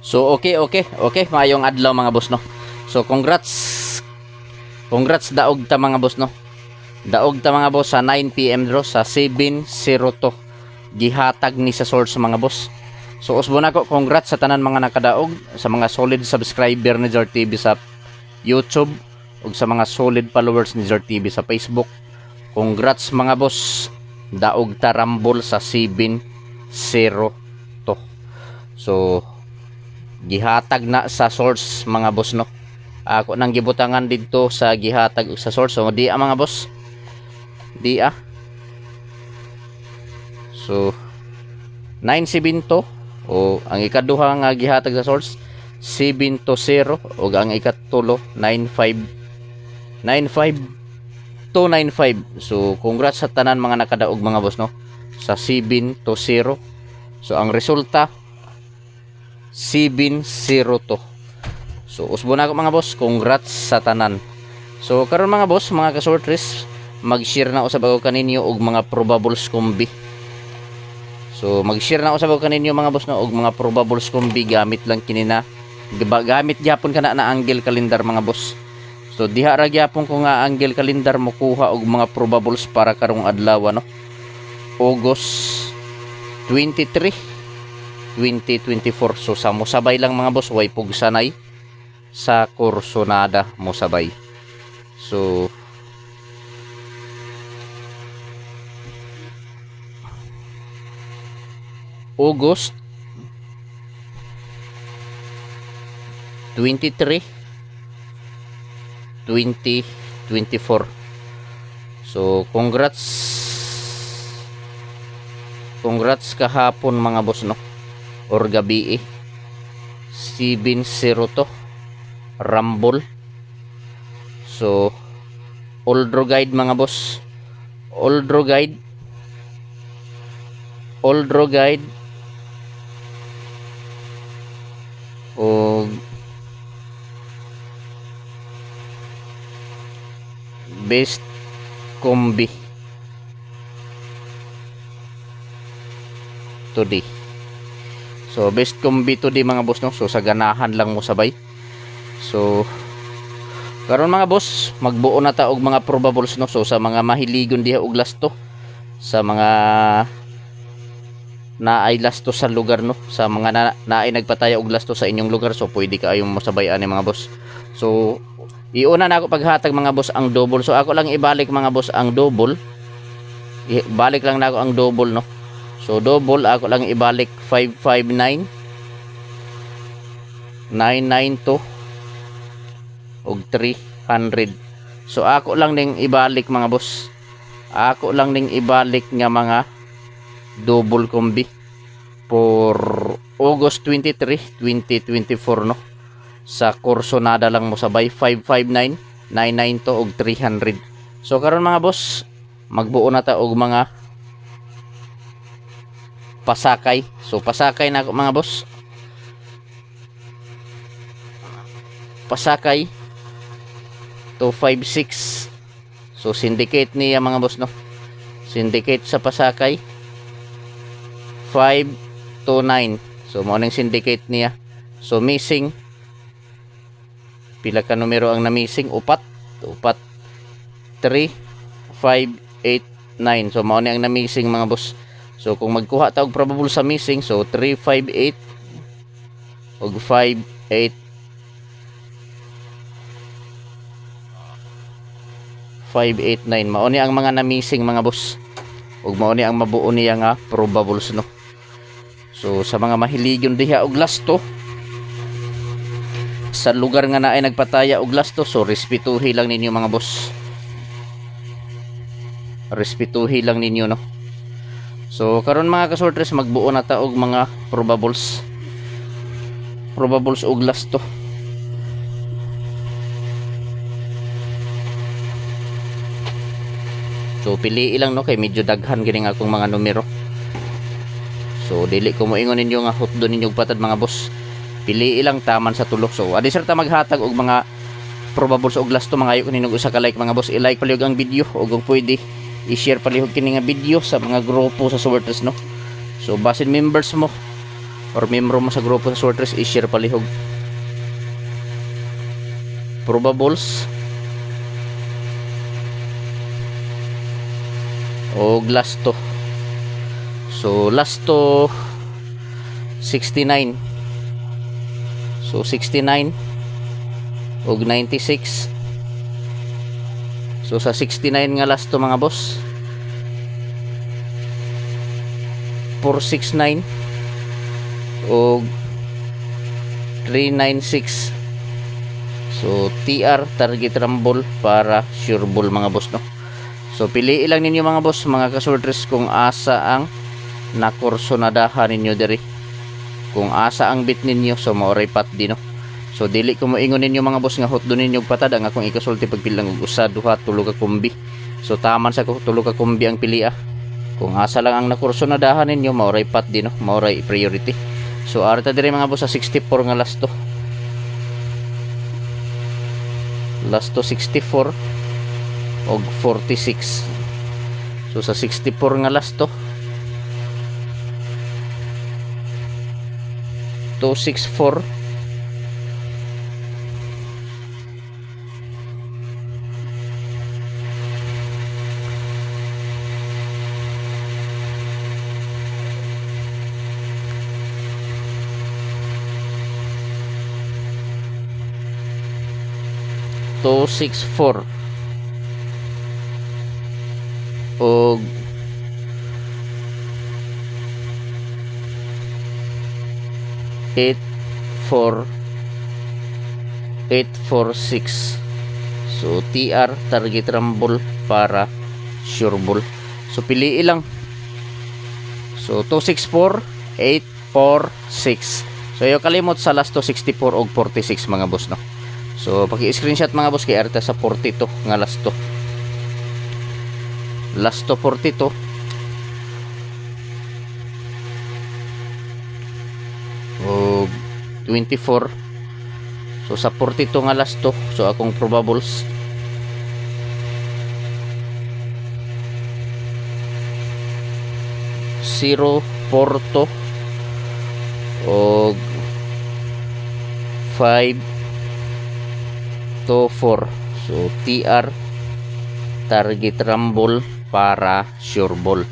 So okay, mayong adlaw mga boss no. So congrats daog ta mga boss no. Daog ta mga boss sa 9 PM draw sa 702. Gihatag ni sa source mga boss. So usbon ako, congrats sa tanan mga nakadaog, sa mga solid subscriber ni Zor TV sa YouTube ug sa mga solid followers ni Zor TV sa Facebook. Congrats mga boss. Daog ta rambol sa 702. So gihatag na sa source mga boss no. Ako nang gibutangan didto sa gihatag sa source. So di mga boss. Di So 972 o ang ikaduha nga gihatag sa source 720 ug ang ikatulo 295. So congrats sa tanan mga nakadaog mga boss no sa 720. So ang resulta 702. So usbon ako mga boss, congrats sa tanan. So karon mga boss, mga kasortres, mag-share na usab ako kaninyo og mga probables combi. So mag-share na usab ako kaninyo mga boss no og mga probables combi gamit lang kinina. Gamit gyapon kana na angle calendar mga boss. So diha ra gyapon ko nga angle calendar mo kuha og mga probables para karong adlaw no. August 23, 2024. So sa mosabay lang mga boss, way pugsanay sa kursonada mosabay. So August 23, 2024. So congrats kahapon mga boss no or gabi 702 Rumble. So Oldro Guide mga boss, Oldro Guide o best combi today. So best combi today mga boss no. So sa ganahan lang mo sabay. So karon mga boss, magbuo na ta og mga probables no. So sa mga mahiligon diha og lasto, sa mga naay lasto sa lugar no, sa mga naay nagpataya og lasto sa inyong lugar, so pwede kaayong mosabay ani mga boss. So iuna na ako paghatag mga boss ang double. So ako lang ibalik mga boss ang double. Ibalik lang na ako ang double no. So double ako lang ibalik 559 992 og 300. So ako lang ning ibalik mga boss. Ako lang ning ibalik nga mga double combi for August 23, 2024 no. Sa kursonada lang mo sabay 559 992 og 300. So karon mga boss, magbuo na ta og mga pasakay. So pasakay na ako mga boss. Pasakay 256. So syndicate niya mga boss no. Syndicate sa pasakay 529. So mo ning syndicate niya. So missing pila ka numero ang na missing? Upat 3589. So mao ni ang na missing mga boss. So kung magkuha ta og probable sa missing, so 358 og 589 mao ni ang mga na missing mga boss. Ug mao ni ang mabuo niya nga probables no. So sa mga mahiligon diha og lasto, sa lugar nga naay nagpataya og lasto, so respetuhi lang ninyo mga boss. Respetuhi lang ninyo no. So karon mga kasortres, magbuo na ta og mga probables og lasto. So pili lang no, kay medyo daghan gini nga akong mga numero. So dili ko moingon ninyo nga hutdo ninyo patad mga boss. Pili lang taman sa tulok. So adi sir ta maghatag og mga probables og lasto, mga ayo ninyo usa ka like mga boss. I-like palihog ang video ug kung pwede i-share palihog kini nga video sa mga grupo sa sorters no. So basin members mo or membro mo sa grupo sa sortress, i-share palihog. Probables o lasto. So lasto 69. So 69 og 96. So sa 69 nga lasto mga boss, 469 o 396. So TR, target rumble para sure ball mga boss, no. So piliin lang ninyo mga boss, mga kasortress, kung asa ang nakursonadahan ninyo diri, kung asa ang bit ninyo. So maoray pat di, no. So dili ko moingon ninyo mga boss nga hot do ninyo patad ang akong ikasulti pagpilang og usa, duha, tulo ka kumbi. So taman sa tulo ka kumbi ang pilia. Kung asa lang ang nakursonadahan ninyo, maoray pat di, no, maoray priority. So arta diri mga boss sa 64 nga lasto. Lasto 64 og 46. So sa 64 nga lasto, 264 264 og 846. So TR, target rumble para sure ball. So piliin lang. So 264, 846. So yo kalimot sa last 264 og 46 mga boss, no. So paki-screenshot mga boss kay arta sa 42 nga last 42 o 24. So sa 42 nga last to, so akong probables 0, 4 o 5 to 4. So TR, target rumble para sure ball.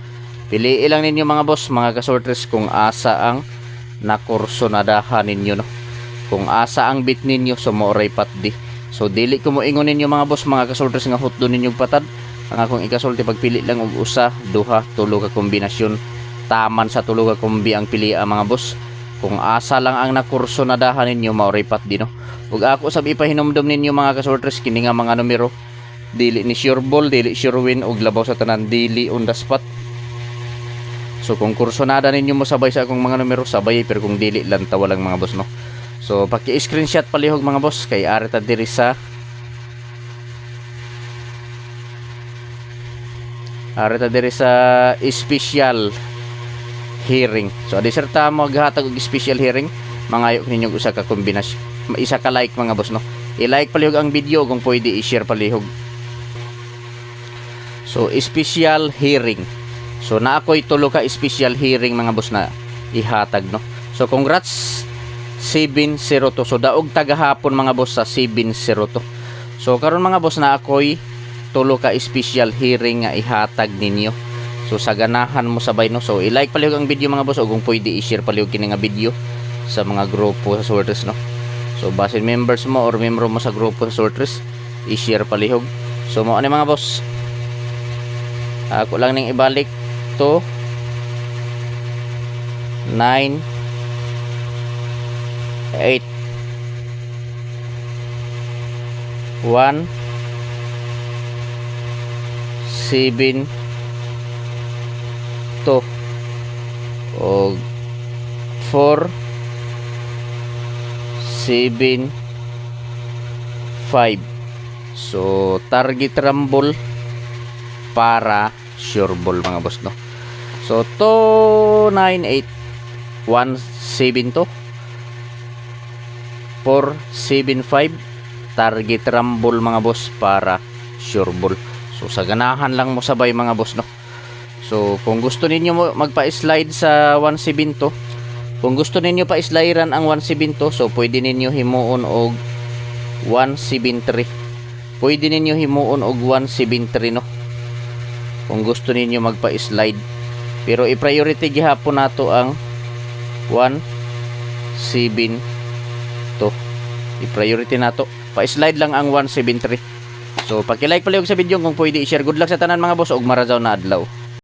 Piliin lang ninyo mga boss, mga kasortress, kung asa ang nakursonadahan ninyo, no. Kung asa ang bit ninyo, so maoray patdi. So dili ko moingon ninyo mga boss, mga kasortress, nga hot do ninyo patad ang akong ikasulti pagpili lang og usa, duha, tulo ka kombinasyon. Taman sa tulo ka kombi ang pili mga boss. Kung asa lang ang nakursonadahan ninyo, maoray patdi, no. Ug ako sab ipahinumdom ninyo mga kasortress, kini nga mga numero dili ni sure ball, dili sure win, ug labaw sa tanan dili on the spot. So kung kursonada ninyo mo sabay sa akong mga numero, sabay, pero kung dili lang tawa lang mga boss, no. So paki-screenshot palihog mga boss kay arita diri sa special hearing. So adi serta mo maghatag og special hearing, mangayo ninyo usa ka kombinasyon, isa ka like mga boss, no. I-like palihog ang video, kung pwede i-share palihog. So special hearing. So na ako'y tulo ka special hearing mga boss na ihatag, no. So congrats 702. So daog tagahapon mga boss sa 702. So karon mga boss na ako'y tulo ka special hearing nga ihatag ninyo. So sa ganahan mo sabay, no. So i-like palihog ang video mga boss, o kung pwede i-share palihog kini nga video sa mga grupo sa sortress, no. So basin members mo or membro mo sa grupo sa sortress, i-share palihog. So mo ani mga boss, ako lang ning ibalik to 9, 8, 1, 7, 2 o 4, 7, 5. So target rumble para sure ball mga boss, no. So 298172 475 target rumble mga boss para sure ball. So sa ganahan lang mo sabay mga boss, no. So kung gusto ninyo mo magpa-slide sa 172, Kung gusto ninyo pa islairan ang 172, so pwede ninyo himuon og 173. Pwede ninyo himuon og 173 no. Kung gusto ninyo magpa-slide. Pero i-priority gihapon nato ang 172. I-priority nato. Pa-slide lang ang 173. So paki-like pala yung sa video kung pwede i-share. Good luck sa tanan mga boss og marajaw na adlaw.